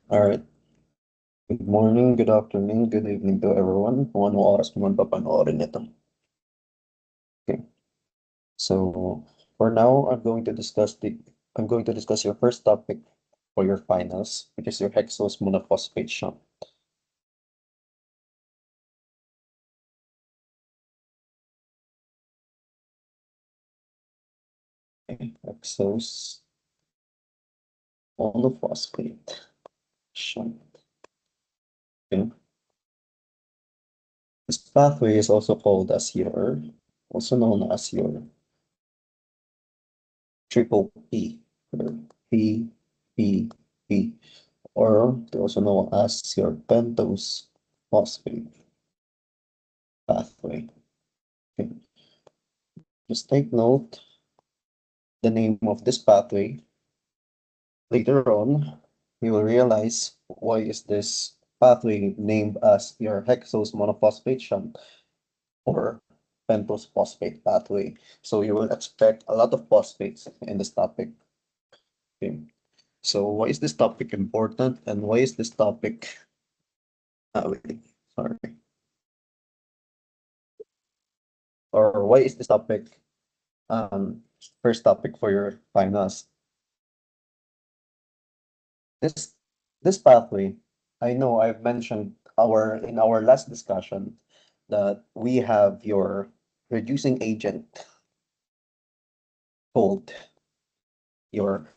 All right. Good morning, good afternoon, good evening to everyone. Kung anong oras mo man papanoorin ito. Okay. So for now, I'm going to discuss your first topic for your finals, which is your hexose monophosphate shunt. Okay. Hexose monophosphate shunt. Okay. This pathway is also called as also known as your triple or P, P, P, or they also known as your pentose phosphate pathway. Okay. Just take note the name of this pathway. Later on, you will realize why is this pathway named as your hexose monophosphate shunt or pentose phosphate pathway. So you will expect a lot of phosphates in this topic. Okay. So why is this topic important and why is this topic wait, sorry. Or why is this topic first topic for your finals? This this pathway, I know I've mentioned in our last discussion that we have your reducing agent called your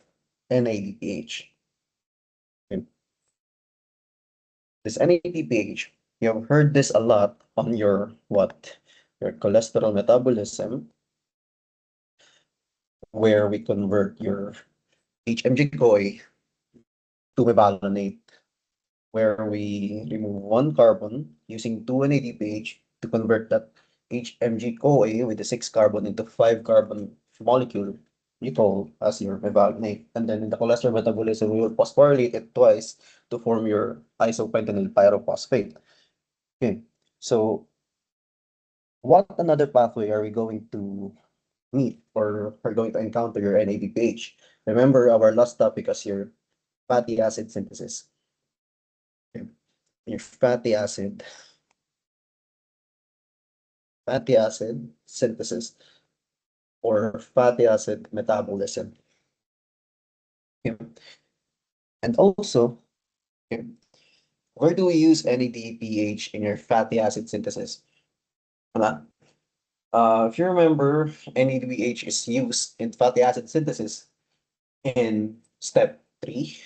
NADPH. Okay. This NADPH, you have heard this a lot on your your cholesterol metabolism, where we convert your HMG-CoA to mevalonate, where we remove one carbon using 2 NADPH to convert that HMG-CoA with the 6 carbon into 5 carbon molecule you call as your mevalonate. And then in the cholesterol metabolism, we will phosphorylate it twice to form your isopentenyl pyrophosphate. Okay, so what another pathway are we going to meet or are going to encounter your NADPH? Remember our last topic as your fatty acid synthesis. Okay. Your fatty acid synthesis or fatty acid metabolism. Okay. And also, okay, where do we use NADPH in your fatty acid synthesis? Wala. If you remember, NADPH is used in fatty acid synthesis in step 3,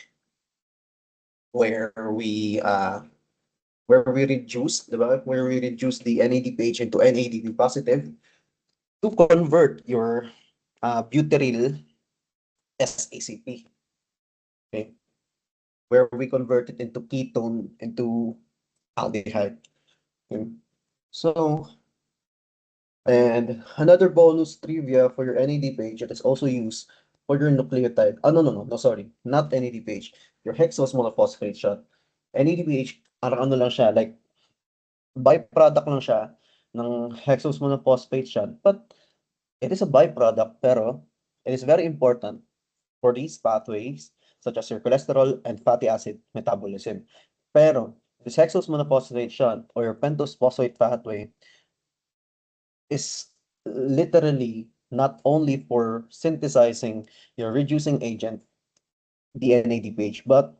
where we uh, where we reduce the NADPH into NADP positive to convert your butyryl SACP. Okay, where we convert it into ketone into aldehyde. Okay. So, and another bonus trivia for your NAD page that is also used for your nucleotide. Oh, no, sorry. Not NAD page. Your hexose monophosphate shot. NADPH, parang ano lang siya, like byproduct lang siya ng hexose monophosphate shot. But it is a byproduct, pero it is very important for these pathways, such as your cholesterol and fatty acid metabolism. Pero, this hexose monophosphate shunt or your pentose phosphate pathway is literally not only for synthesizing your reducing agent, the NADPH, but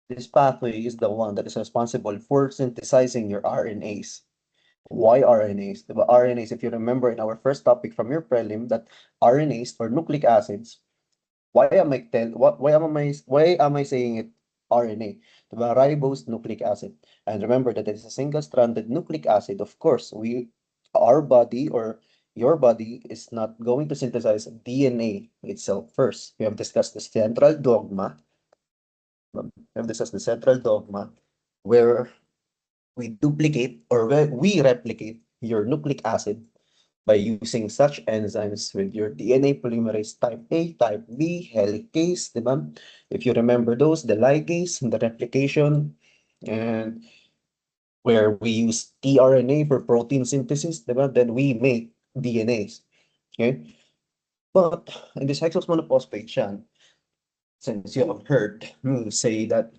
this pathway is the one that is responsible for synthesizing your RNAs. Why RNAs? The RNAs, if you remember in our first topic from your prelim, that RNAs or nucleic acids. Why am I saying it RNA? Diba? Ribose nucleic acid. And remember that it is a single-stranded nucleic acid. Of course, our body or your body is not going to synthesize DNA itself first. We have discussed the central dogma. Where we duplicate or where we replicate your nucleic acid by using such enzymes with your DNA polymerase type A, type B, helicase, di ba? If you remember those, the ligase, the replication, and where we use tRNA for protein synthesis, di ba? Then we make DNAs, okay? But in this hexose monophosphate siya, since you have heard me say that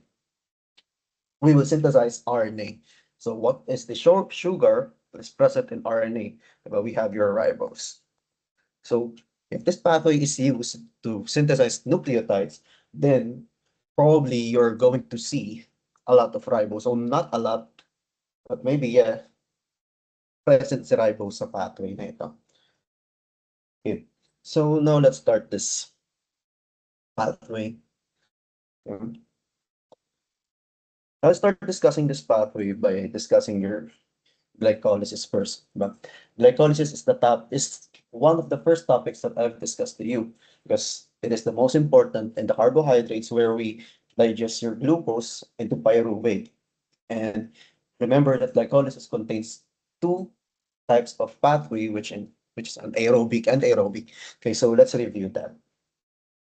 we will synthesize RNA. So what is the sugar that is present in RNA? Well, we have your ribose. So if this pathway is used to synthesize nucleotides, then probably you're going to see a lot of ribose. So not a lot, but maybe yeah, present si ribose sa pathway na ito. Okay. So now let's start this pathway. Okay. I'll start discussing this pathway by discussing your glycolysis first. But glycolysis is one of the first topics that I've discussed to you because it is the most important in the carbohydrates where we digest your glucose into pyruvate. And remember that glycolysis contains two types of pathway which is anaerobic and aerobic. Okay, so let's review that.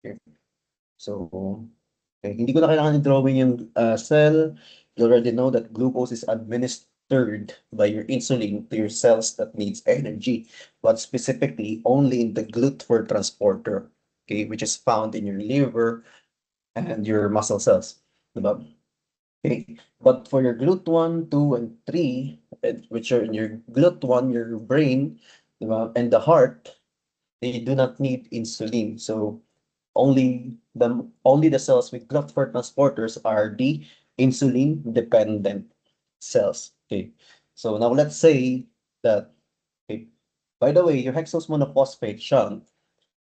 Okay. So okay, hindi ko na kailangan i-drawing yung cell. You already know that glucose is administered by your insulin to your cells that needs energy, but specifically only in the GLUT4 transporter, okay, which is found in your liver and your muscle cells. Diba? Okay, but for your GLUT1, 2, and 3, which are in your GLUT1, your brain, diba, and the heart, they do not need insulin. So only the cells with GLUT4 transporters are the insulin dependent cells. Okay. So now let's say that, okay, by the way, your hexose monophosphate shunt,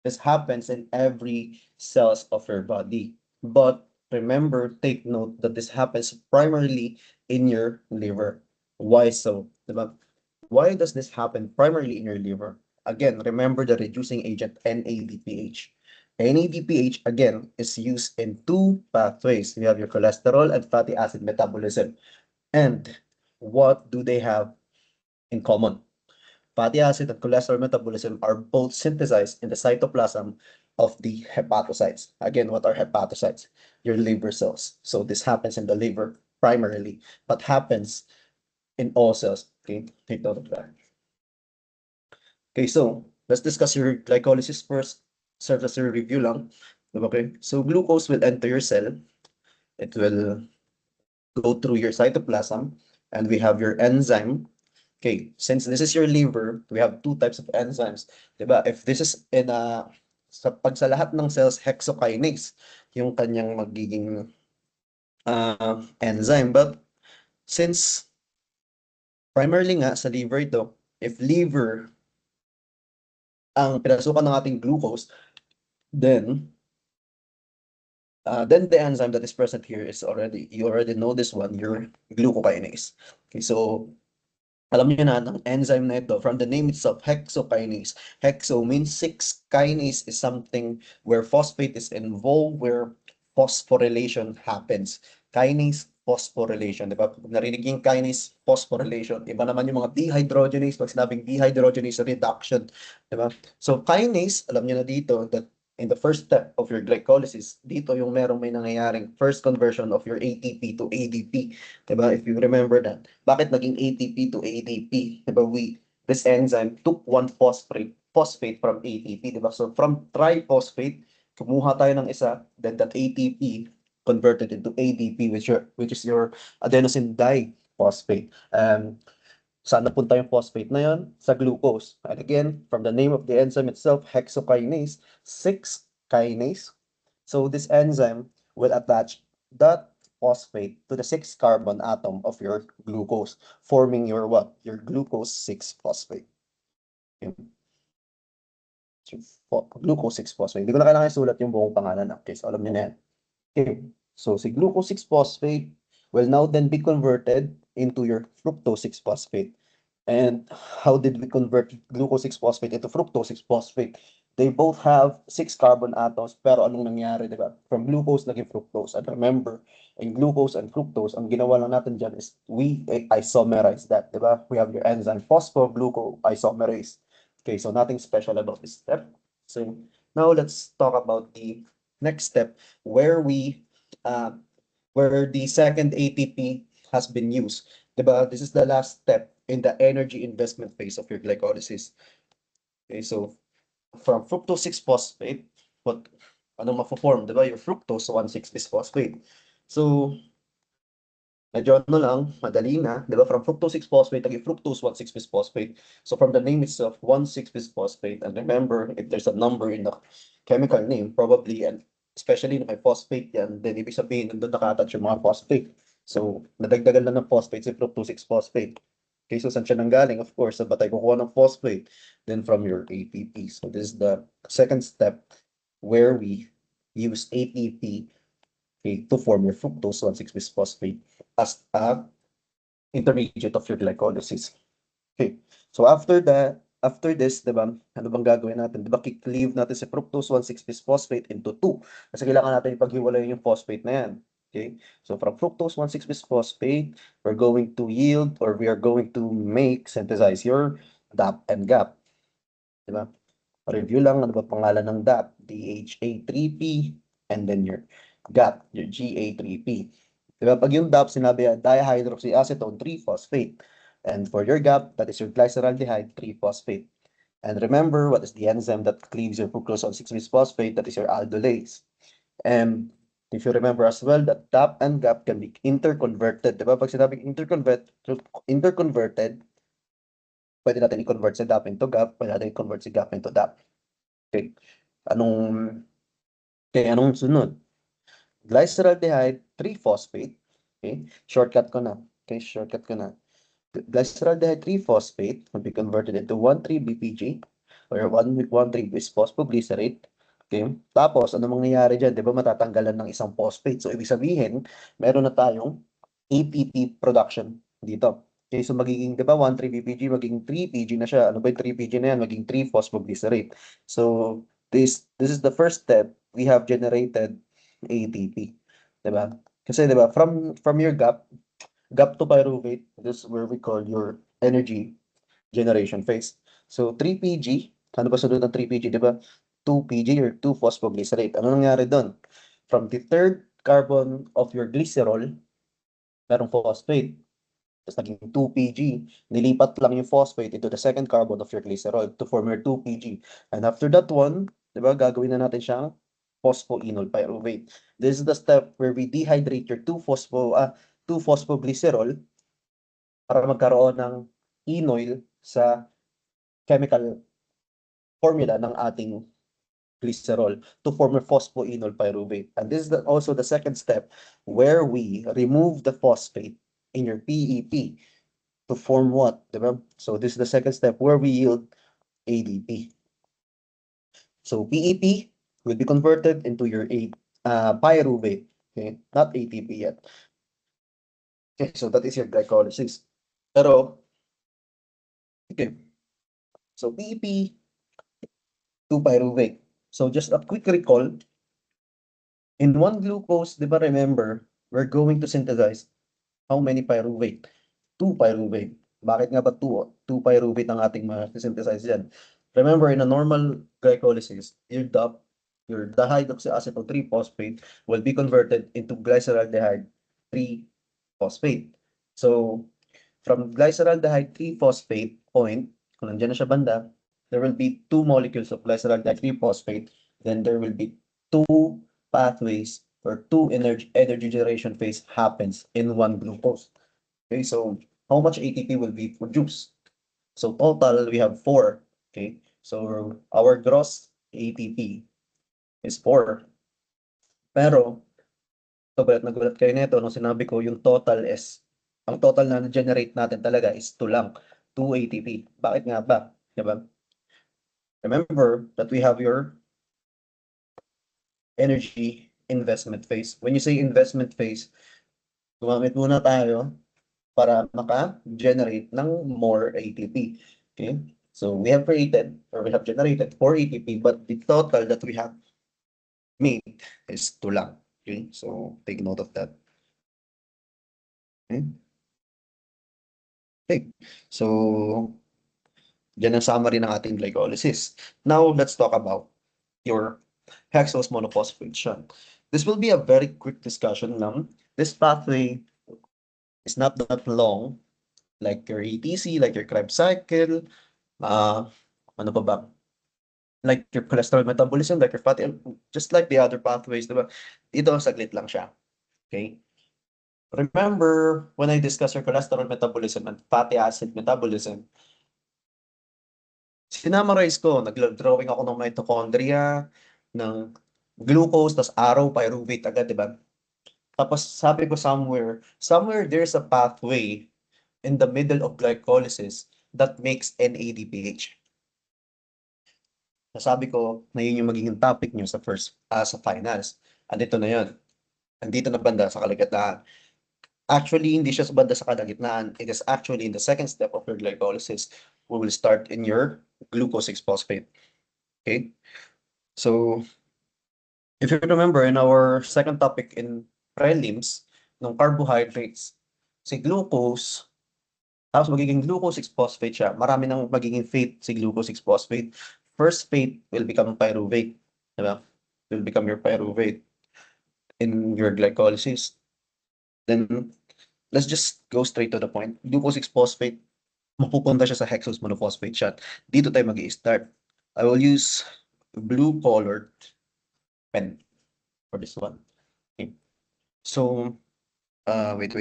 this happens in every cells of your body. But remember, take note that this happens primarily in your liver. Why so? Diba? Why does this happen primarily in your liver? Again, remember the reducing agent NADPH. NADPH, again, is used in two pathways. You have your cholesterol and fatty acid metabolism. And what do they have in common? Fatty acid and cholesterol metabolism are both synthesized in the cytoplasm of the hepatocytes. Again, what are hepatocytes? Your liver cells. So this happens in the liver primarily, but happens in all cells. Okay, take note of that. Okay, so let's discuss your glycolysis first. Serve as a review lang. Okay, so glucose will enter your cell. It will go through your cytoplasm, and we have your enzyme. Okay, since this is your liver, we have two types of enzymes. Diba? If this is in pag sa lahat ng cells, hexokinase, yung kanyang magiging enzyme. But since primarily nga sa liver ito, if liver ang pinasukan ng ating glucose, then the enzyme that is present here is you already know this one, your glucokinase. Okay, so alam niyo na ang enzyme na ito, from the name itself, hexokinase. Hexo means six. Kinase is something where phosphate is involved, where phosphorylation happens. Kinase, phosphorylation. Diba? Pag narinig yung kinase, phosphorylation. Iba naman yung mga dehydrogenase. Pag sinabing dehydrogenase reduction. Diba? So kinase, alam niyo na dito that in the first step of your glycolysis, dito yung may nangyayaring first conversion of your ATP to ADP. Diba? If you remember that. Bakit naging ATP to ADP? Diba? This enzyme took one phosphate from ATP. Diba? So from triphosphate, kumuha tayo ng isa, then that ATP converted into ADP, which is your adenosine diphosphate. Saan napunta yung phosphate na yun? Sa glucose. And again, from the name of the enzyme itself, hexokinase, 6 kinase. So this enzyme will attach that phosphate to the 6 carbon atom of your glucose, forming your what? Your glucose 6 phosphate. Okay. So, glucose 6 phosphate. Hindi ko na kailangan isulat yung buong pangalan. Okay, so alam niyo na yan. Okay. So si glucose 6 phosphate will now then be converted into your fructose 6 phosphate. And how did we convert glucose 6 phosphate into fructose 6 phosphate? They both have 6 carbon atoms, pero anong nangyari, di ba? From glucose naging fructose. And remember, in glucose and fructose, ang ginawa lang natin dyan is we isomerize that, di ba? We have your enzyme phosphoglucoisomerase. Okay, so nothing special about this step. So now let's talk about the next step where the second ATP has been used. Diba? This is the last step in the energy investment phase of your glycolysis. Okay, so from fructose 6 phosphate, what Anong mafo-form, di ba? Your fructose 1,6-bisphosphate. So, medyo ano lang, madali na, di ba? From fructose 6-phosphate, naging fructose 1,6-bisphosphate. So, from the name itself, 1,6-bisphosphate. And remember, if there's a number in the chemical name, probably, and especially na may phosphate yan, then ibig sabihin, nandun nakatouch yung mga phosphate. So, nadagdagan lang ng phosphate si fructose 6-phosphate. Okay, so saan siya nanggaling? Of course, sa batay kukuha ng phosphate, then from your ATP. So, this is the second step where we use ATP, okay, to form your fructose 1,6-bisphosphate as a intermediate of your glycolysis. Okay, so after this, di ba, ano bang gagawin natin? Di ba, kick-cleave natin si fructose 1,6-bisphosphate into 2. Kasi kailangan natin ipaghiwalay yung phosphate na yan. Okay, so from fructose 1,6-bisphosphate, we're going to yield or we are going to synthesize your DAP and GAP. Di ba? Review lang, ano ba pangalan ng DAP? DHA3P and then your GAP, your GA3P. Diba? Pag yung DAP, sinabi dihydroxyacetone 3-phosphate. And for your GAP, that is your glyceraldehyde 3-phosphate. And remember, what is the enzyme that cleaves your fructose on 6-bisphosphate? That is your aldolase. And if you remember as well, that DAP and GAP can be interconverted. Diba? Pag sinabing interconverted, pwede natin i-convert si DAP into GAP, pwede natin i-convert si GAP into DAP. Okay. Anong sunod? Glyceraldehyde 3-phosphate. Okay, shortcut ko na. Glyceraldehyde 3-phosphate will be converted into 1,3-BPG or 1,3-bisphosphoglycerate. Okay, tapos ano mangyayari dyan? Di ba matatanggalan ng isang phosphate? So, ibig sabihin, meron na tayong ATP production dito. Okay, so magiging, di ba, 1,3-BPG, magiging 3-PG na siya. Ano ba yung 3-PG na yan? Magiging 3-phosphoglycerate. So, this is the first step. We have generated ATP. Diba? Kasi diba, from your gap to pyruvate, this is where we call your energy generation phase. So 3-PG, ano ba sunod ng 3-PG, diba? 2-PG or 2-phosphoglycerate. Ano nangyari doon? From the third carbon of your glycerol, merong phosphate. Tapos naging 2-PG. Nilipat lang yung phosphate into the second carbon of your glycerol to form your 2-PG. And after that one, diba, gagawin na natin siyang phosphoenol pyruvate. This is the step where we dehydrate your 2-phosphoglycerol para magkaroon ng enoil sa chemical formula ng ating glycerol to form a phosphoenol pyruvate. And this is also the second step where we remove the phosphate in your PEP to form what? Diba? So this is the second step where we yield ADP. So PEP will be converted into your pyruvate. Okay, not ATP yet. Okay, so that is your glycolysis. Pero, okay, so PEP to pyruvate. So just a quick recall, in one glucose, di ba remember, we're going to synthesize how many pyruvate? 2 pyruvate. Bakit nga ba 2? 2 pyruvate ang ating ma-synthesize dyan. Remember, in a normal glycolysis, your DAP, your dihydroxyacetone 3-phosphate will be converted into glyceraldehyde 3-phosphate. So, from glyceraldehyde 3-phosphate point, kung nandiyan na siya banda, there will be 2 molecules of glyceraldehyde 3-phosphate, then there will be 2 pathways or 2 energy generation phase happens in one glucose. Okay, so how much ATP will be produced? So total, we have 4. Okay, so our gross ATP is 4. Pero, gulat na gulat kayo nito nung sinabi ko yung total is, ang total na generate natin talaga is 2 lang. 2 ATP. Bakit nga ba? Diba? Remember that we have your energy investment phase. When you say investment phase, gumamit muna tayo para maka-generate ng more ATP. Okay? So we have created or we have generated 4 ATP, but the total that we have made is 2 lang. Okay? So take note of that. Okay? Okay. So yan ang summary ng ating glycolysis. Now let's talk about your hexose monophosphation. This will be a very quick discussion lang. This pathway is not that long, like your ATC, like your Krebs cycle, ano pa ba? like your cholesterol metabolism, like your fatty, just like the other pathways, diba? Ito, saglit lang siya. Okay? Remember, when I discuss your cholesterol metabolism and fatty acid metabolism, sinamarize ko, nag-drawing ako ng mitochondria, ng glucose, tas arrow, pyruvate agad, di ba? Tapos sabi ko somewhere there's a pathway in the middle of glycolysis that makes NADPH. Nasabi ko na yun yung magiging topic nyo sa sa finals. Andito na yun. Andito na banda sa kalagitnaan. Actually, hindi siya sa banda sa kalagitnaan. It is actually in the second step of your glycolysis. We will start in your glucose 6-phosphate. Okay? So, if you remember in our second topic in prelims, ng carbohydrates, si glucose, tapos magiging glucose 6-phosphate siya. Marami nang magiging fate si glucose 6-phosphate. First fate will become pyruvate. Diba? Will become your pyruvate in your glycolysis. Then, let's just go straight to the point. Glucose 6-phosphate, mapupunta siya sa hexose monophosphate siya. Dito tayo mag-i-start. I will use blue colored pen for this one. Okay. So, wait.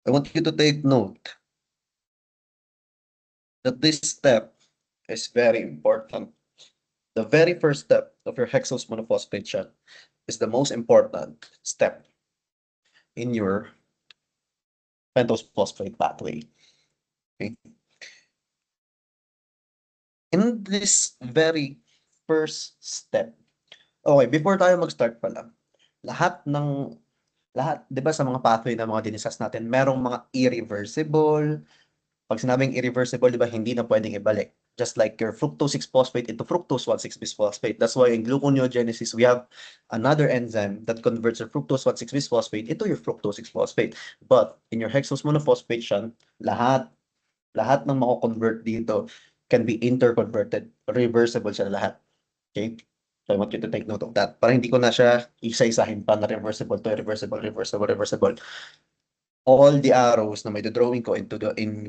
I want you to take note that this step is very important. The very first step of your hexose monophosphate chain is the most important step in your pentose phosphate pathway. Okay? In this very first step, okay, before tayo mag-start pala, lahat, di ba sa mga pathway na mga diniscuss natin, merong mga irreversible. Pag sinabing irreversible, di ba, hindi na pwedeng ibalik. Just like your fructose 6-phosphate into fructose 1,6-bisphosphate. That's why in gluconeogenesis, we have another enzyme that converts your fructose 1,6-bisphosphate into your fructose 6-phosphate. But in your hexose monophosphate siya, lahat ng mako-convert dito can be interconverted. Reversible siya lahat. Okay? So I want you to take note of that. Para hindi ko na siya isa-isahin pa na reversible to reversible. All the arrows na may drawing ko in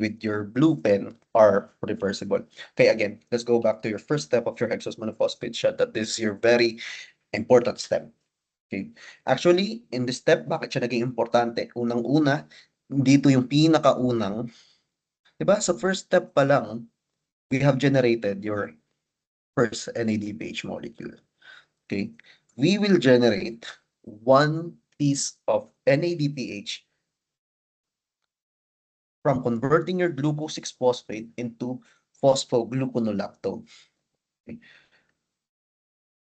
with your blue pen are reversible. Okay, again, let's go back to your first step of your hexose monophosphate shot. That is your very important step. Okay. Actually, in this step, bakit siya naging importante? Unang-una, dito yung pinakaunang, di ba? Sa first step pa lang, we have generated your first NADPH molecule. Okay. We will generate one piece of NADPH from converting your glucose 6-phosphate into phosphogluconolactone. Okay.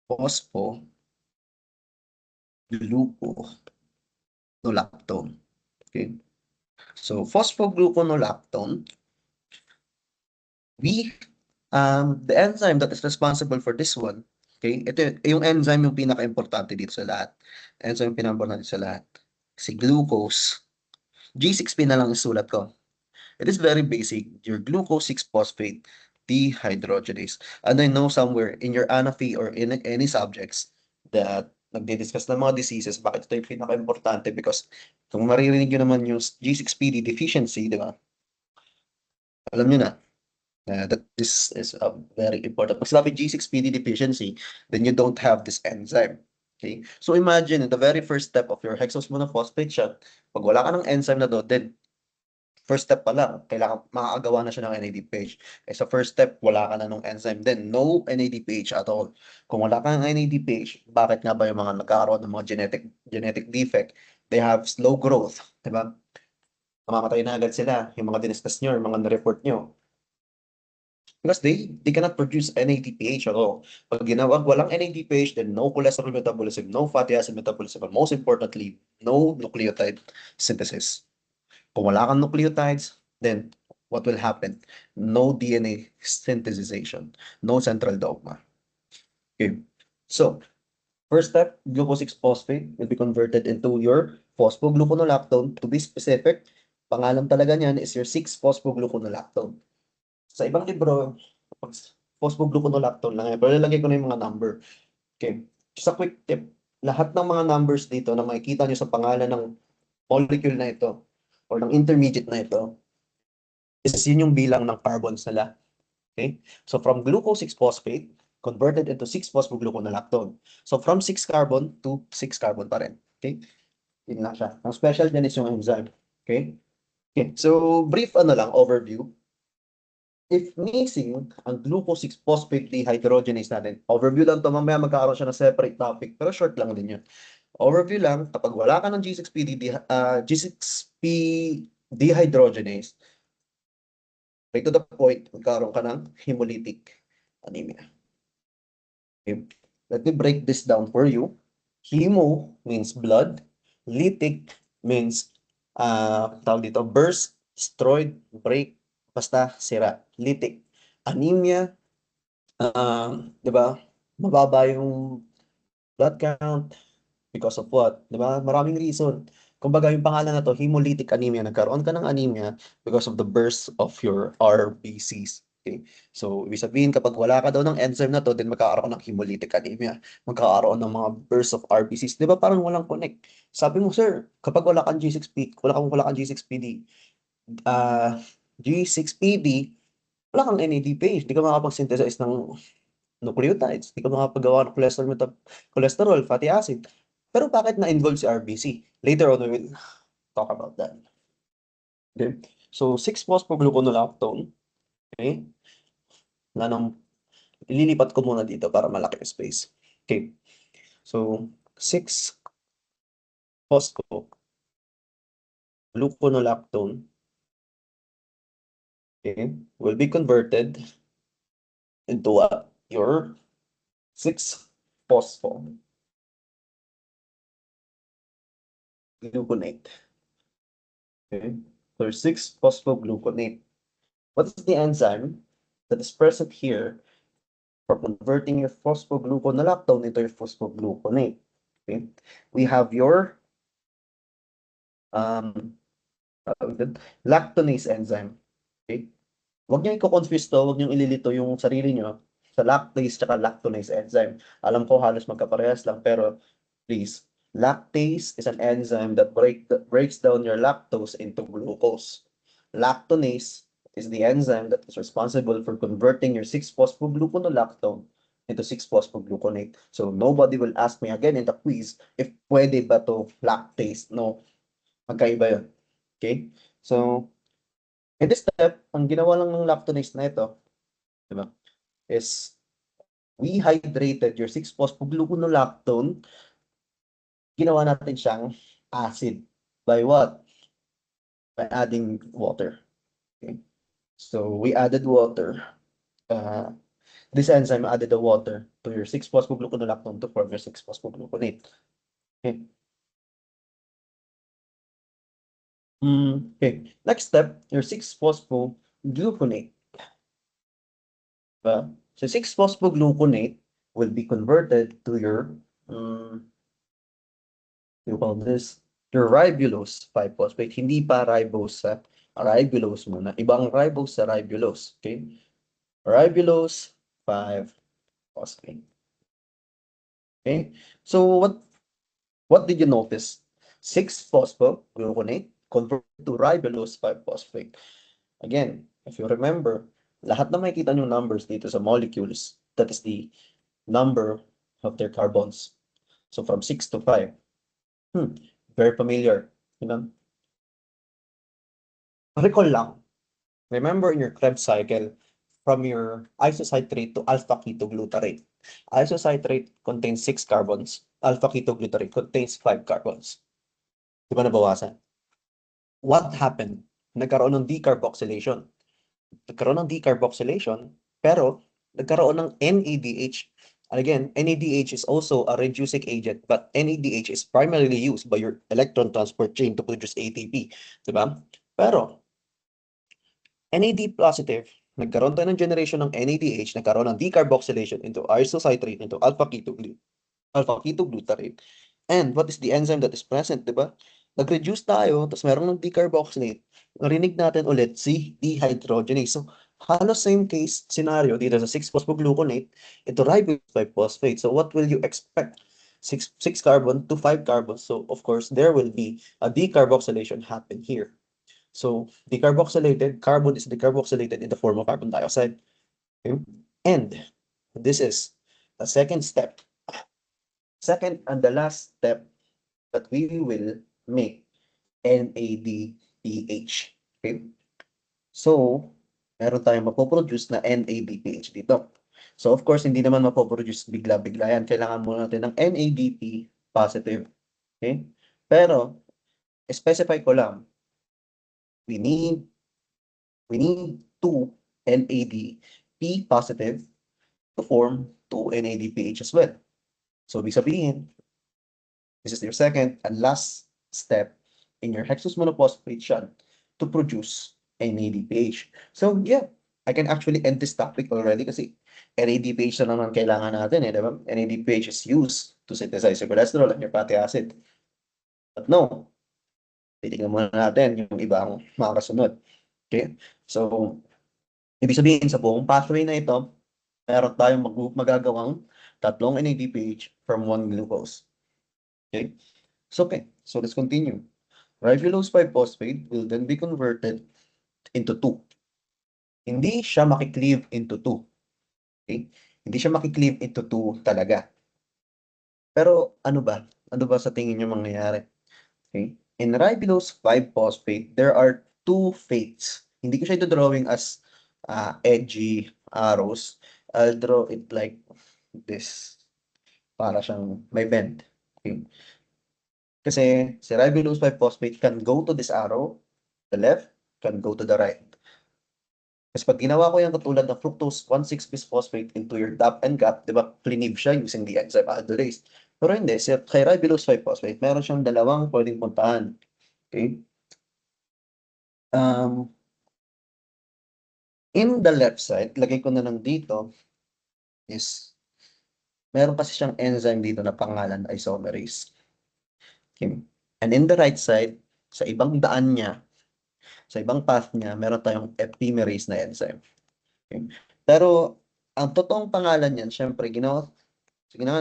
Phosphogluconolactone. Okay. So phosphogluconolactone, the enzyme that is responsible for this one, okay, ito yung enzyme yung pinaka-importante dito sa lahat. Enzyme yung pinaka-importante sa lahat. Si glucose, G6P na lang isulat ko. It is very basic. Your glucose 6-phosphate dehydrogenase. And I know somewhere in your ANAPHE or in any subjects that nagdi-discuss ng mga diseases, bakit ito yung pinaka-importante? Because kung maririnig nyo naman yung G6PD deficiency, di ba? Alam nyo na, that this is very important. Pag sinabi G6PD deficiency, then you don't have this enzyme. Okay? So imagine, in the very first step of your hexose monophosphate shot, pag wala ka ng enzyme na doon, then first step pa lang, kailangan makakagawa na siya ng NADPH. Eh, sa first step, wala ka na ng enzyme. Then, no NADPH at all. Kung wala ka ng NADPH, bakit nga ba yung mga nagkakaroon ng mga genetic defect? They have slow growth, di ba? Mamamatay na agad sila, yung mga diniscuss nyo, yung mga na-report nyo. Because they cannot produce NADPH at all. Pag ginawag walang NADPH, then no cholesterol metabolism, no fatty acid metabolism, and most importantly, no nucleotide synthesis. Kung wala kang nucleotides, then what will happen? No DNA synthesization, no central dogma. Okay. So, first step, glucose 6-phosphate will be converted into your phosphogluconolactone. To be specific, pangalan talaga niyan is your 6-phosphogluconolactone. Sa ibang libro, phosphogluconolactone lang yan, pero lalagay ko na yung mga number. Okay. Just a quick tip, lahat ng mga numbers dito na makikita nyo sa pangalan ng molecule na ito, or ng intermediate na ito, is yun yung bilang ng carbons nila. Okay? So from glucose 6-phosphate, converted into 6-phosphogluconolactone. So from 6 carbon to 6 carbon pa rin. Okay? Yun lang siya. Ang special dyan is yung enzyme. Okay? Okay. So brief lang, overview. If missing ang glucose 6-phosphate dehydrogenase natin, overview lang to, mamaya magkakaroon siya ng separate topic, pero short lang din yun. Overview lang, kapag wala ka ng G6P dehydrogenase, right to the point, magkaroon ka ng hemolytic anemia. Okay. Let me break this down for you. Hemo means blood, lytic means tawag dito, burst, destroyed, break, basta sira. Lytic. Anemia, di ba? Mababa yung blood count because of what? Di ba? Maraming reason. Kumbaga yung pangalan na to, hemolytic anemia. Nagkaroon ka ng anemia because of the burst of your RBCs. Okay? So, ibig sabihin, kapag wala ka daw ng enzyme na to, then magkakaroon ng hemolytic anemia. Magkakaroon ng mga burst of RBCs. Di ba parang walang connect? Sabi mo, sir, kapag wala kang wala kang G6PD, G6PD, wala kang NAD page, di ka makapag-synthesize ng nucleotides, di ka makapagawa ng cholesterol, fatty acid. Pero bakit na-involve si RBC? Later on, we will talk about that. Okay? So, 6-phosphogluconolactone, okay? Ililipat ko muna dito para malaki yung space. Okay. So, 6-phosphogluconolactone, okay, will be converted into your 6-phosphogluconate. Okay. So, 6-phosphogluconate. What is the enzyme that is present here for converting your phosphogluconolactone into your phosphogluconate? Okay. We have your lactonase enzyme. Okay. Huwag niyo i-confuse to, huwag niyo ililito yung sarili niyo sa lactase at lactonase enzyme. Alam ko halos magkaparehas lang, pero please, lactase is an enzyme that breaks down your lactose into glucose. Lactonase is the enzyme that is responsible for converting your 6-phosphogluconolactone into 6-phosphogluconate. So nobody will ask me again in the quiz if pwede ba to lactase. No, magkaiba yun. Okay? So, in this step, ang ginawa lang ng lactonase na ito, di ba, is we hydrated your 6-phosphogluconolactone, ginawa natin siyang acid. By what? By adding water. Okay? So, we added water. This enzyme added the water to your 6-phosphogluconolactone to form your 6-phosphogluconate. Okay. Okay. Next step, your 6-phosphogluconate. So 6-phosphogluconate will be converted to your you call this your ribulose 5-phosphate. Hindi pa ribose sa ribulose muna. Ibang ribose sa ribulose. Okay? Ribulose 5-phosphate. Okay? So what did you notice? 6-phosphogluconate converted to ribulose 5-phosphate. Again, if you remember, lahat na makikita nyo numbers dito sa molecules, that is the number of their carbons. So from 6 to 5. Very familiar. You know? Recall lang. Remember in your Krebs cycle, from your isocitrate to alpha-ketoglutarate. Isocitrate contains 6 carbons. Alpha-ketoglutarate contains 5 carbons. Di ba nabawasan? What happened? Nagkaroon ng decarboxylation. Pero nagkaroon ng NADH. And again, NADH is also a reducing agent, but NADH is primarily used by your electron transport chain to produce ATP. Diba? Pero, NAD positive, nagkaroon tayo ng generation ng NADH, nagkaroon ng decarboxylation into isocitrate, into alpha-ketoglutarate. And what is the enzyme that is present, diba? Nag-reduce tayo, tapos meron ng decarboxylate. Narinig natin ulit si dehydrogenase. So, halos same case scenario dito sa 6-phosphogluconate into ribose 5-phosphate. So, what will you expect? 6 carbon to 5 carbon. So, of course, there will be a decarboxylation happen here. So, decarboxylated, carbon is decarboxylated in the form of carbon dioxide. Okay? And this is the second step. Second and the last step that we will make NADPH. Okay? So, meron tayong mapoproduce na NADPH dito. So, of course, hindi naman mapoproduce bigla-bigla yan. Kailangan muna natin ng NADP positive. Okay? Pero, specify ko lang, we need two NADP positive to form two NADPH as well. So, ibig sabihin, this is your second and last step in your hexose monophosphate shunt to produce NADPH. So, yeah, I can actually end this topic already kasi NADPH na naman kailangan natin, diba? NADPH is used to synthesize your cholesterol and your fatty acid. But no, titignan muna natin yung ibang mga kasunod. Okay? So, ibig sabihin sa buong pathway na ito, meron tayong magagawang tatlong NADPH from one glucose. Okay? So, okay. So, let's continue. Ribulose 5-phosphate will then be converted into 2. Hindi siya makikleave into 2. Okay? Hindi siya makikleave into 2 talaga. Pero ano ba? Ano ba sa tingin niyo mangyayari? Okay? In ribulose 5-phosphate, there are two fates. Hindi ko siya ito-drawing as edgy arrows. I'll draw it like this. Para siyang may bend. Okay? Kasi si ribulose 5-phosphate can go to this arrow, the left, can go to the right. Kasi pag ginawa ko yan katulad ng fructose 1,6-bisphosphate into your DAP and GAP, di ba, cleave siya using the enzyme aldolase. Pero hindi, kay ribulose 5-phosphate, meron siyang dalawang pwedeng puntahan. Okay? In the left side, lagay ko na lang dito, is, meron kasi siyang enzyme dito na pangalan isomerase. Okay? And in the right side, sa ibang daan niya, sa ibang path niya, meron tayong epimerase na enzyme. Okay? Pero, ang totoong pangalan niyan, syempre, sige na,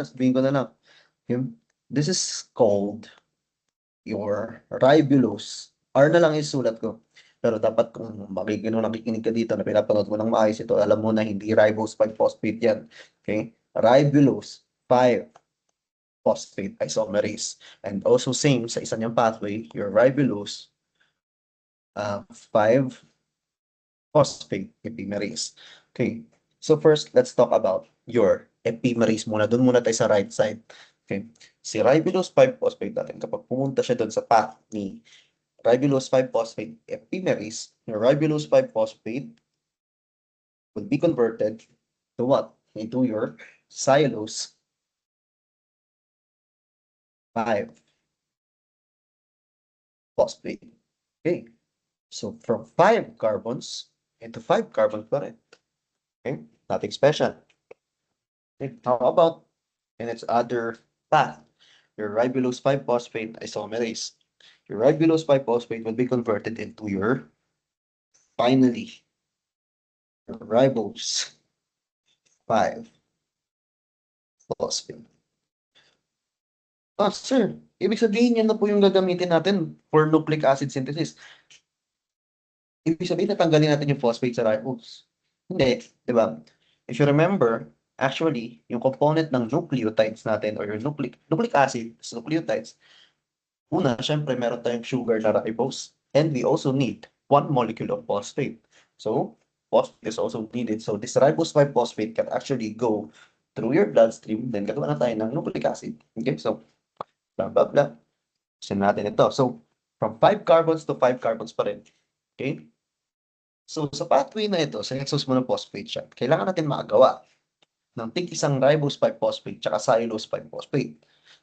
sabihin ko na lang, this is called your ribulose. R na lang isulat ko. Pero dapat kung nakikinig ka dito na pinapanood mo ng maayos ito, alam mo na hindi ribose 5-phosphate yan. Okay? Ribulose 5-phosphate isomerase. And also same sa isa niyang pathway, your ribulose 5-phosphate epimerase. Okay. So first, let's talk about your epimerase muna. Doon muna tayo sa right side. Okay. Si ribulose 5-phosphate natin, kapag pumunta siya doon sa path ni ribulose 5-phosphate epimerase, your ribulose 5-phosphate will be converted to what? Into your cellulose 5-phosphate. Okay. So from 5 carbons into 5 carbons pa rin. Okay. Nothing special. Okay. How about in its other path, your ribulose 5-phosphate isomerase? Your ribulose 5-phosphate will be converted into your, finally, your ribulose 5-phosphate. Sir, ibig sabihin yan na po yung gagamitin natin for nucleic acid synthesis. Ibig sabihin natanggalin natin yung phosphate sa ribose. Hindi, di ba? If you remember, actually, yung component ng nucleotides natin or yung nucleic acid, nucleotides, una, syempre, meron tayong sugar na ribose. And we also need one molecule of phosphate. So, phosphate is also needed. So, this ribose 5-phosphate can actually go through your bloodstream. Then, gagawa na tayo ng nucleic acid. Okay, so, blah, blah, blah. Gusto natin ito. So, from 5 carbons to 5 carbons pa rin. Okay? So, sa pathway na ito, sa hexose monophosphate siya, kailangan natin makagawa ng tig-isang ribose 5-phosphate tsaka cellulose 5-phosphate.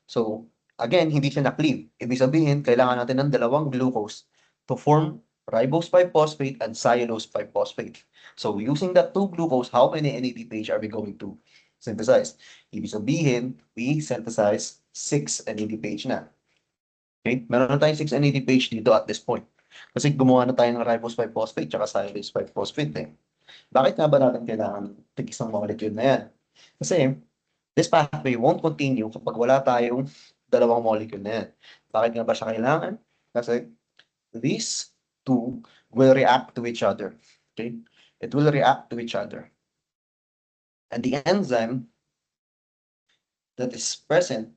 So, again, hindi siya na-cleave. Ibig sabihin, kailangan natin ng dalawang glucose to form ribose 5-phosphate and cellulose 5-phosphate. So, using that two glucose, how many NADPH are we going to synthesize? Ibig sabihin, we synthesize 6 NADPH na. Okay? Meron na tayong 6 NADPH dito at this point. Kasi gumawa na tayo ng ribose 5-phosphate tsaka cellulose 5-phosphate eh. Bakit nga ba natin kailangan tig-isang molecule na yan? Kasi this pathway won't continue kapag wala tayong dalawang molecule na yan. Bakit nga ba siya kailangan? Kasi these two will react to each other. Okay? It will react to each other. And the enzyme that is present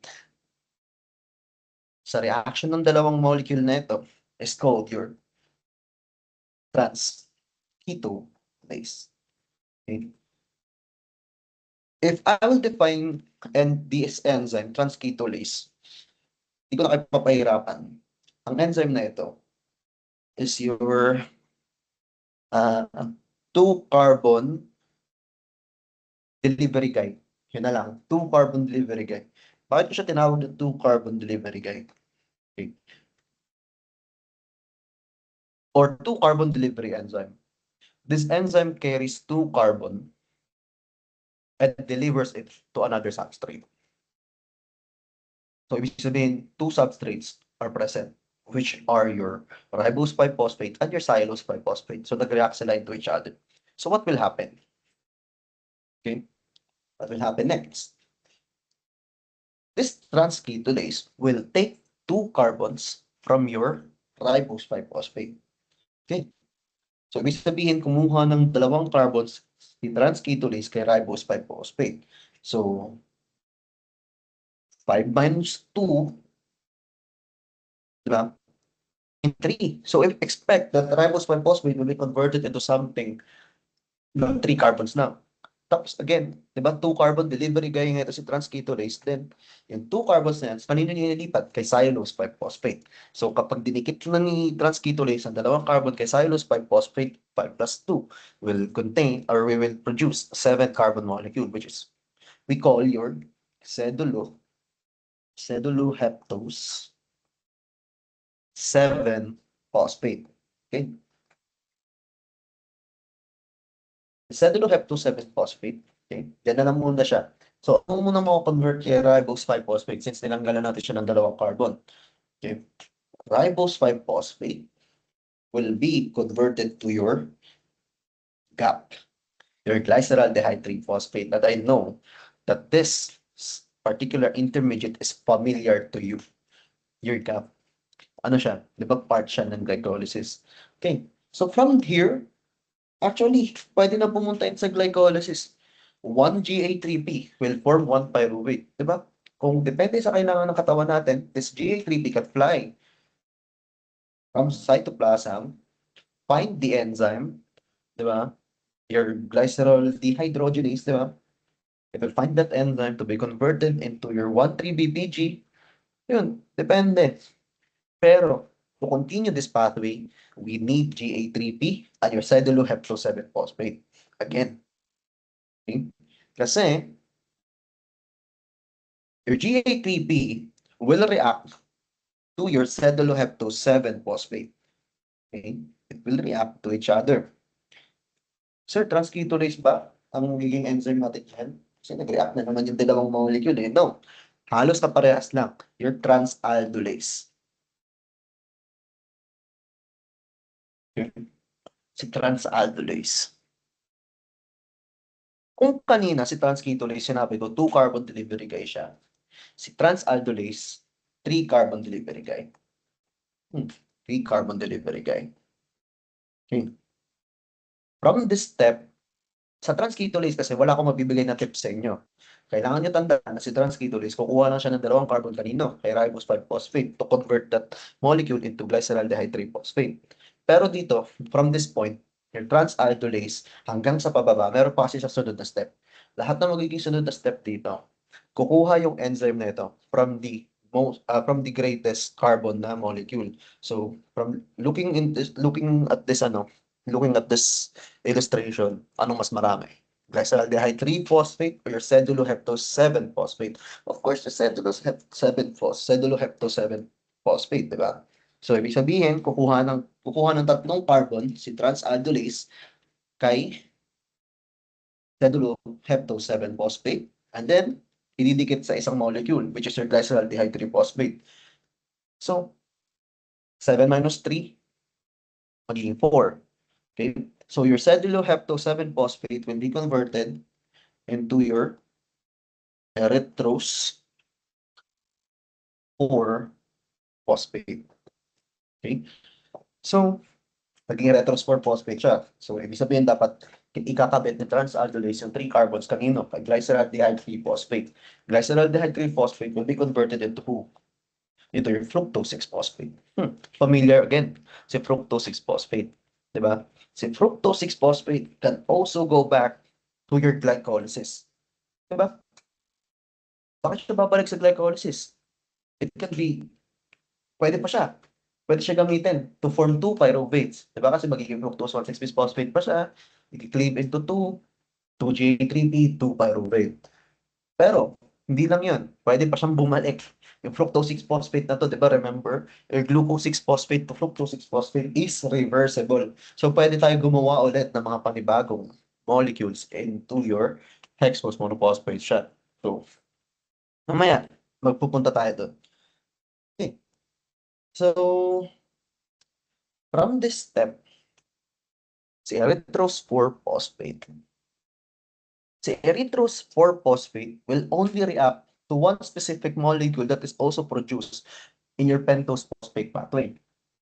sa reaction ng dalawang molecule na ito is called your transketolase. Okay? If I will define this enzyme, transketolase, hindi ko na kayo papahirapan. Ang enzyme na ito is your 2-carbon delivery guide. Yun na lang, 2-carbon delivery guide. Bakit ko siya tinawag na 2-carbon delivery guide? Okay. Or 2-carbon delivery enzyme. This enzyme carries 2 carbon and delivers it to another substrate. So, ibig sabihin, 2 substrates are present, which are your ribose 5-phosphate and your cellulose 5-phosphate. So, nag-react sila into each other. So, what will happen? Okay, what will happen next? This transketolase will take 2 carbons from your ribose 5-phosphate. Okay, so ibig sabihin, kumuha ng dalawang carbons si transketolase kay ribose 5-phosphate. So, 5 minus 2, diba? In 3. So, expect that the ribose 5-phosphate will be converted into something, 3 carbons na. Tapos, again, diba, 2-carbon delivery gaya nga ito si transketolase, then, yung 2 carbons na yan, kanino nililipat? Kay cellulose 5-phosphate. So, kapag dinikit na ni transketolase ang dalawang carbon kay cellulose 5-phosphate, 5 plus 2 will contain, or we will produce 7-carbon molecule, which is, we call your ceduloheptose 7-phosphate. Okay? Ceduloheptose 7-phosphate. Okay? Yan na lang muna siya. So, ano muna mako-convert kay ribose 5-phosphate since nilanggalan natin siya ng dalawang carbon. Okay? Ribose 5-phosphate will be converted to your GAP, your glyceraldehyde 3-phosphate, that I know that this particular intermediate is familiar to you. Your GAP. Ano siya? Di ba part siya ng glycolysis? Okay. So, from here, actually, pwede na pumunta sa glycolysis. 1GA3P will form 1 pyruvate. Diba? Kung depende sa kailangan ng katawan natin, this GA3P can fly from cytoplasm, find the enzyme, diba? Your glycerol dehydrogenase, diba? It will find that enzyme to be converted into your 1,3-BPG. Yun, depende. Pero, to continue this pathway, we need GA3P and your ceduloheptose 7-phosphate. Again, okay? Kasi, your GA3P will react to your ceduloheptose 7-phosphate. Okay? It will react to each other. Sir, transketolase ba ang magiging enzyme natin dyan? Kasi nag-react na naman yung dalawang molecule eh. No. Halos na parehas lang. Your transaldolase. Okay? Si transaldolase. Kung kanina si transketolase, sinabi ko, 2-carbon delivery guy siya. Si transaldolase, 3-carbon delivery guy. 3-carbon delivery guy. Okay. From this step, sa transketolase kasi wala akong mabibigay na tips sa inyo. Kailangan nyo tandaan na si transketolase, kukuha lang siya ng dalawang carbon kanino, kay ribose 5-phosphate, to convert that molecule into glyceraldehyde 3-phosphate. Pero dito, from this point, yung transaldolase, hanggang sa pababa, meron pa kasi sa sunod na step. Lahat na magiging sunod na step dito, kukuha yung enzyme na ito from the greatest carbon na molecule. So, from looking at this illustration, anong mas marami? Glyceraldehyde 3-phosphate or your ceduloheptose 7-phosphate? Of course, the ceduloheptose 7-phosphate, di ba? So, ibig sabihin, kukuha ng tatlong carbon si transaldolase kay ceduloheptose 7-phosphate, and then ididikit sa isang molecule, which is your glyceraldehyde 3-phosphate. So, 7 minus 3, magiging 4. Okay? So, your ceduloheptose 7-phosphate will be converted into your erythrose 4-phosphate. Okay? So, naging erythrose 4-phosphate siya. So, ibig sabihin dapat ikakabit ni transaldolase yung 3 carbons kanino? Kay glyceraldehyde 3-phosphate. Glyceraldehyde 3-phosphate will be converted into who? Into your fructose 6-phosphate. Familiar again, si fructose 6-phosphate. Diba? Si fructose 6-phosphate can also go back to your glycolysis. Diba? Bakit siya babalik sa glycolysis? It can be, pwede pa siya. Pwede siya gamitin to form 2 pyruvates. Diba? Kasi magiging fructose 1,6-bisphosphate pa siya. I-cleave into 2G3P, 2 pyruvate. Pero, hindi lang yun. Pwede pa siyang bumalik. Yung fructose 6-phosphate na to, di ba? Remember, yung glucose 6-phosphate to fructose 6-phosphate is reversible. So, pwede tayo gumawa ulit ng mga panibagong molecules into your hexose monophosphate siya. So, mamaya, magpupunta tayo doon. Okay. So, from this step, si erythrose 4-phosphate. Si erythrose 4-phosphate will only react to one specific molecule that is also produced in your pentose phosphate pathway.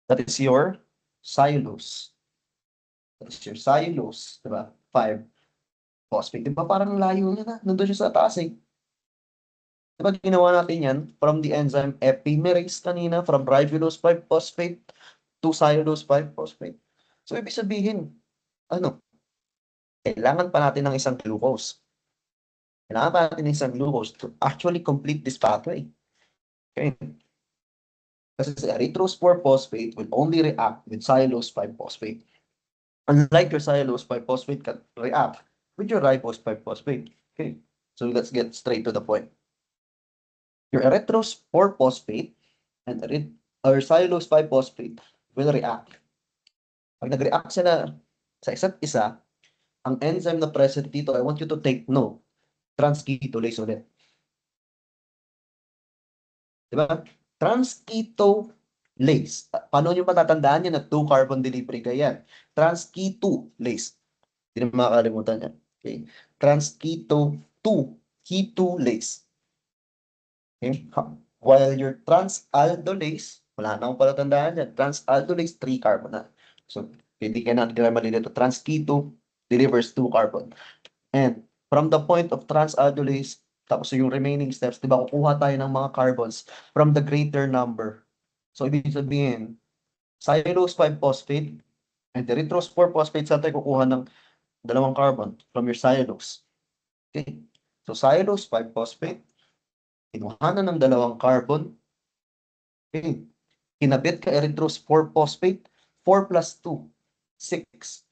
That is your cellulose. That is your cellulose, diba? 5-phosphate. Diba parang layo niya na? Nandun siya sa taas eh. Diba ginawa natin yan from the enzyme epimerase kanina, from ribulose 5-phosphate to cellulose 5-phosphate. So, ibig sabihin, kailangan pa natin ng isang glucose. Kailangan pa natin ng isang glucose to actually complete this pathway. Okay? Kasi si erythrose 4-phosphate will only react with cellulose 5-phosphate. Unlike your cellulose 5-phosphate can react with your ribose 5-phosphate. Okay, so let's get straight to the point. Your erythrose 4-phosphate and cellulose 5-phosphate will react. Pag nag-react sila sa isa't isa, ang enzyme na present dito, I want you to take note, transketolase ulit. Diba? Transketolase. Paano nyo matatandaan yan na 2 carbon delivery ganyan? Transketolase. Hindi na makakalimutan yan. Okay. Ketolase. Okay. While your transaldolase, wala na akong palatandaan yan. Transaldolase, 3 carbon na. So, hindi ka na malilito. Transketo delivers 2 carbon. And from the point of transaldolase, tapos yung remaining steps, di ba, kukuha tayo ng mga carbons from the greater number. So, ibig sabihin, cellulose 5-phosphate and erythrose 4-phosphate sa tayo kukuha ng 2 carbon from your cellulose. Okay. So, cellulose 5-phosphate, kinuhanan ng 2 carbon. Okay. Kinabit ka erythrose 4-phosphate, 4 plus 2, 6.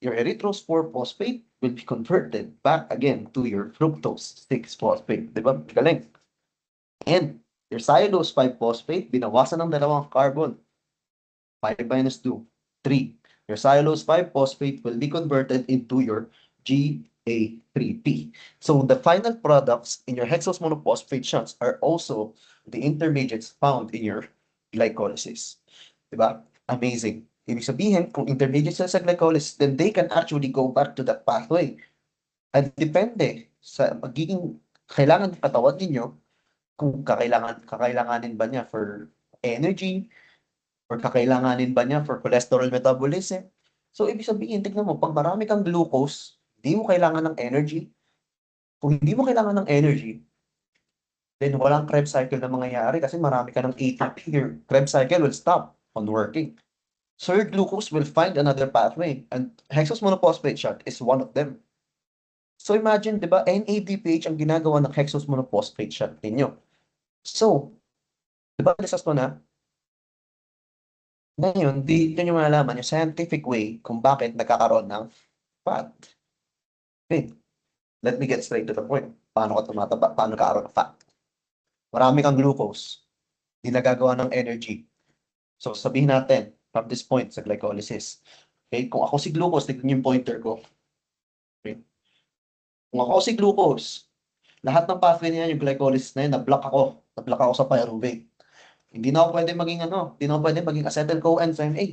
Your erythrose 4-phosphate will be converted back again to your fructose 6-phosphate. Di ba? Galing. And your cellulose 5-phosphate, binawasan ng 2 carbon. 5 minus 2, 3. Your cellulose 5-phosphate will be converted into your GA3P. So the final products in your hexose monophosphate shunts are also the intermediates found in your glycolysis. Diba? Amazing. Ibig sabihin, kung intermediate sila sa glycolysis, then they can actually go back to that pathway. At depende sa magiging kailangan ng katawan ninyo, kung kakailanganin ba niya for energy, or kakailanganin ba niya for cholesterol metabolism. So, ibig sabihin, tignan mo, pag marami kang glucose, hindi mo kailangan ng energy. Kung hindi mo kailangan ng energy, then walang Krebs cycle na mangyayari kasi marami ka ng ATP, your Krebs cycle will stop on working. So your glucose will find another pathway, and hexose monophosphate shunt is one of them. So imagine, di ba, NADPH ang ginagawa ng hexose monophosphate shunt ninyo. So, di ba, discuss mo na? Ngayon, dito nyo malalaman yung scientific way kung bakit nagkakaroon ng fat. Okay, let me get straight to the point. Paano ka tumataba? Paano nagkakaroon ng fat? Marami kang glucose. Hindi nagagawa ng energy. So, sabihin natin, from this point sa glycolysis. Okay, kung ako si glucose, tignan yung pointer ko. Okay. Kung ako si glucose, lahat ng pathway niya, yung glycolysis na yun, na-block ako. Na-block ako sa pyruvate. Hindi na ako pwede maging hindi na ako pwede maging acetyl coenzyme A.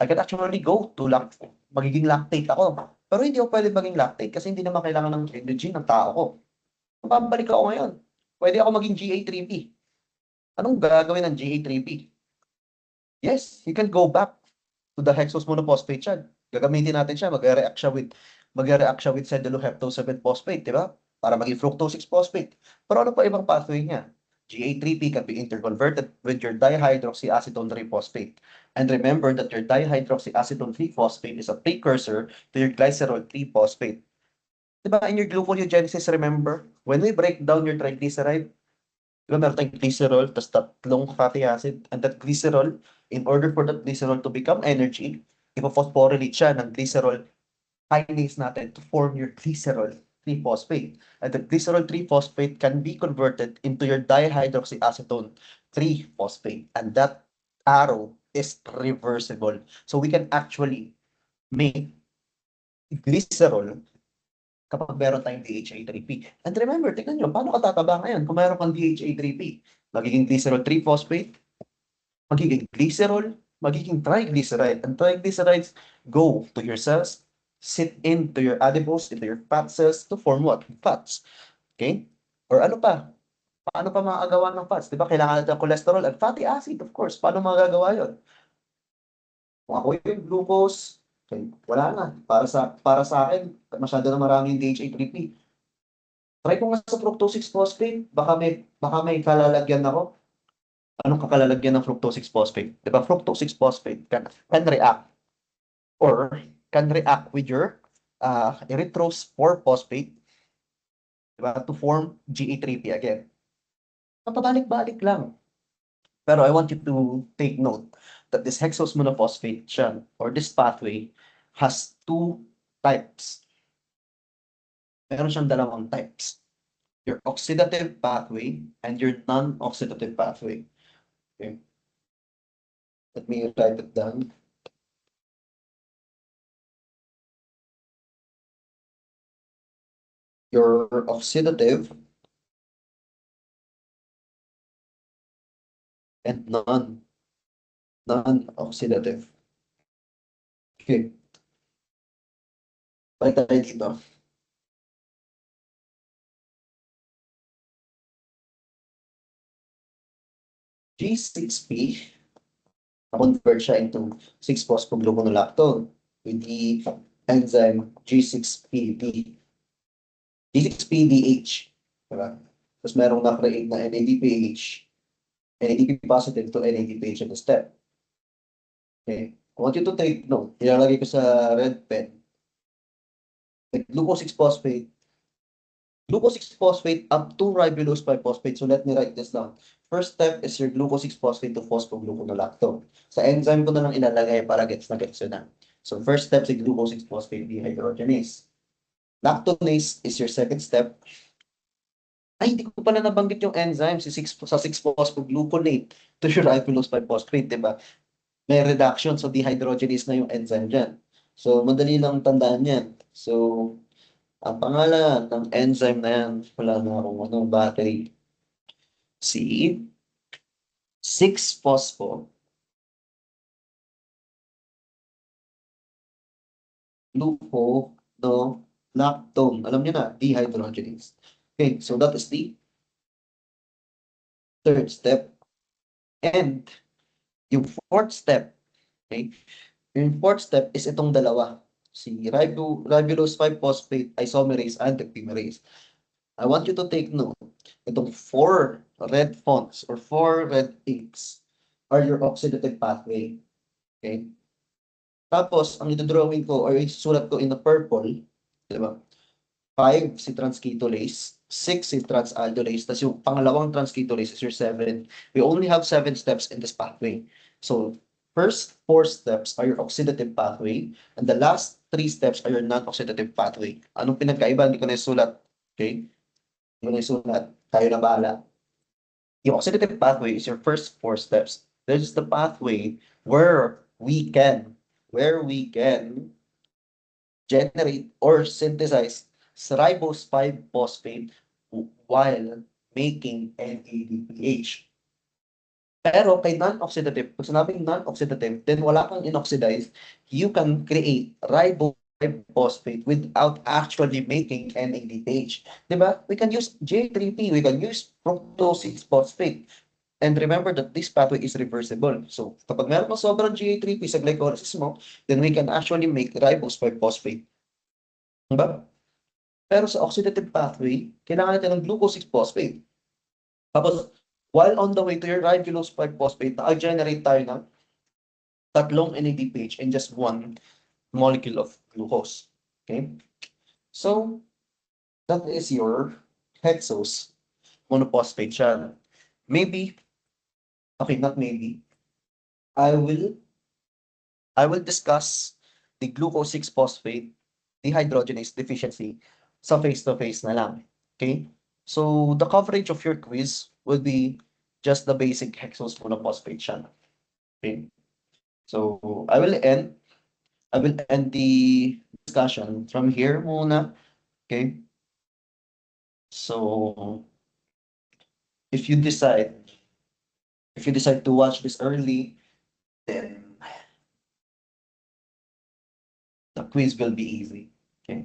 I can actually go to magiging lactate ako. Pero hindi ako pwede maging lactate kasi hindi naman kailangan ng energy ng tao ko. Pabalik ako ngayon. Pwede ako maging GA3P. Anong gagawin ng GA3P? Yes, you can go back to the hexose monophosphate siya. Gagamitin natin siya, mag-react siya with mag-react siya with celluloheptose 7-phosphate, di ba? Para maging fructose 6-phosphate. Pero ano pa ibang pathway niya? GA3P can be interconverted with your dihydroxyacetone 3-phosphate. And remember that your dihydroxyacetone 3-phosphate is a precursor to your glycerol 3-phosphate. Diba, in your gluconeogenesis, remember, when we break down your triglyceride, diba meron tayong glycerol, tas tatlong fatty acid, and that glycerol, in order for that glycerol to become energy, ipophosphorylate siya ng glycerol kinase natin to form your glycerol 3-phosphate. And the glycerol 3-phosphate can be converted into your dihydroxyacetone 3-phosphate. And that arrow is reversible. So we can actually make glycerol kapag meron tayong DHA3P. And remember, tingnan nyo, paano ka tataba ngayon kung meron kang DHA3P? Magiging glycerol 3-phosphate, magiging glycerol, magiging triglyceride. And triglycerides go to your cells, sit into your adipose, into your fat cells to form what? Fats. Okay? Or ano pa? Paano pa makagawa ng fats? Di ba kailangan natin ng cholesterol and fatty acid, of course. Paano magagawa yun? Kung ako yung glucose, okay, wala na. Para sa akin, masyado na maraming DHA3P. Try ko nga sa fructose 6-phosphate, baka may kalalagyan ako. Anong kakalalagyan ng fructose 6-phosphate? Di ba fructose 6-phosphate can react or can react with your erythrose 4-phosphate, di ba, to form GA3P again. Papabalik-balik lang. Pero I want you to take note that this hexose monophosphate siya, or this pathway has two types. Meron siyang dalawang types. Your oxidative pathway and your non-oxidative pathway. Okay. Let me write it down. Your oxidative and non-oxidative. Okay. Balik tayo dito. G6P, na-convert siya into 6-phosphogluconolactone with the enzyme G6PD. G6PDH. Diba? Tapos merong na-create na NADPH. NADP positive to NADPH in the step. Okay. I want you to take note. Ilalagay ko sa red pen. Like glucose 6-phosphate. Glucose 6-phosphate up to ribulose 5-phosphate. So let me write this down. First step is your glucose 6-phosphate to phosphogluconolactone. Sa enzyme ko na lang ilalagay para gets na na. So first step is glucose 6-phosphate dehydrogenase. Lactonase is your second step. Ay, hindi ko pala nabanggit yung enzyme sa 6-phosphogluconate to your ribulose 5-phosphate, di ba? May reduction, so dehydrogenase na yung enzyme dyan. So, madali lang tandaan yan. So, ang pangalan ng enzyme na yan, wala na akong battery. C, 6-phospho gluconolactone. Alam niyo na, dehydrogenase. Okay, so that is the third step. And yung fourth step, okay, yung fourth step is itong dalawa. Si ribulose 5-phosphate isomerase and telomerase. I want you to take note. Itong 4 red fonts or 4 red inks are your oxidative pathway. Okay? Tapos, ang ito-drawing ko or isusulat ko in the purple, di ba? 5 si transketolase, 6 si transaldolase, tapos yung pangalawang transketolase is your 7. We only have 7 steps in this pathway. So, first 4 steps are your oxidative pathway, and the last 3 steps are your non-oxidative pathway. Anong pinagkaiba? Hindi ko na isulat. Okay? Hindi ko na isulat. Tayo na bahala. Yung oxidative pathway is your first 4 steps. This is the pathway where we can generate or synthesize ribose 5-phosphate while making NADPH. Pero kay non-oxidative, pag sinabing non-oxidative, then wala kang inoxidize, you can create ribose 5-phosphate without actually making NADPH. Diba? We can use J3P, we can use fructose 6-phosphate. And remember that this pathway is reversible. So, kapag meron kang sobrang GA3P sa glycolysis mo, then we can actually make ribose 5-phosphate. Diba? Pero sa oxidative pathway, kailangan natin ng glucose 6-phosphate. Tapos, while on the way to your ribulose 5-phosphate, naka-generate tayo ng tatlong NADPH and just one molecule of glucose. Okay? So, that is your hexose monophosphate siya. Maybe, okay, not maybe, I will discuss the glucose 6-phosphate dehydrogenase deficiency sa face-to-face na lang. Okay? So, the coverage of your quiz will be just the basic hexose monophosphate siya. Okay? So, I will end the discussion from here muna. Okay? So, if you decide to watch this early, then the quiz will be easy. Okay?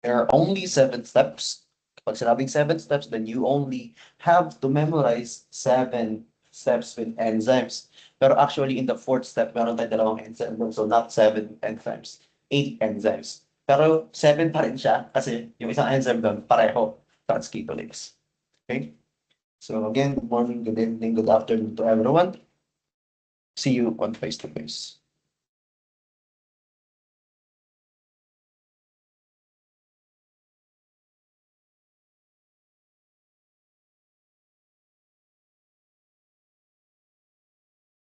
There are only 7 steps. Kapag sinabing 7 steps, then you only have to memorize 7 steps with enzymes. Pero actually, in the 4th step, meron tayong dalawang enzyme doon. So, not 7 enzymes, 8 enzymes. Pero 7 pa rin siya kasi yung isang enzyme doon, pareho, transketolase. Okay? So, again, good morning, good evening, good afternoon to everyone. See you on face-to-face.